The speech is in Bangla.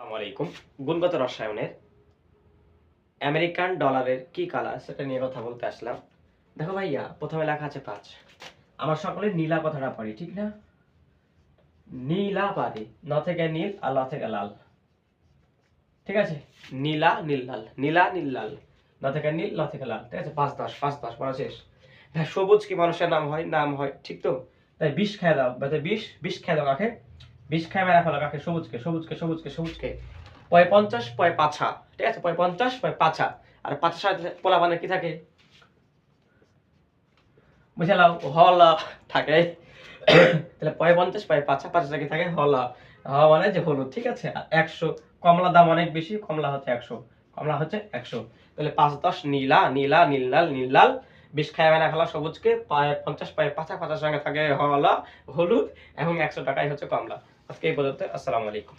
আসসালামু আলাইকুম। গুণগত রসায়নের আমেরিকান ডলারের কি কালার সেটা নিয়ে কথা বলতে আসলাম। দেখো ভাইয়া, প্রথমে লেখা আছে ৫। আমরা সকলে নীলা কথাটা পারি, ঠিক না? নীলা পারি, ন থেকে নীল আর ল থেকে লাল। ঠিক আছে? নীলা নীল লাল, নীলা নীল লাল, ন থেকে নীল ল থেকে লাল। ঠিক আছে? ৫-১০ পড়া শেষ। হ্যাঁ, সবুজ কি মানুষের নাম হয়? নাম হয়, ঠিক তো? তাই বিষ খেয়ে দাও, বিষ খেয়ে দাও কাকে? বিষ খেয়ে মেরা ফেলো কাকে? সবুজকে। পয় ৫০ পয় পাছা, ঠিক আছে? পয় ৫০ পয় পাছা। আর পাছার সাথে পোলাপানের কি থাকে? বুঝে লাও, হলা থাকে। তাহলে পয় ৫০ পয় পাছা, পাছাটা কি থাকে? হলা। মানে যে হলুদ, ঠিক আছে? আর ১০০ কমলা দাম অনেক বেশি, কমলা হচ্ছে ১০০। তাহলে ৫-১০ নীলা, নীলা নীল লাল, নীল লাল, বিষ খায় মেরা ফেলা সবুজকে, পয় ৫০ পয় পাছা, পাছার সঙ্গে থাকে হলা হলুদ, এবং ১০০ টাকাই হচ্ছে কমলা। আজকে এই পর্যন্ত। আসসালামু আলাইকুম।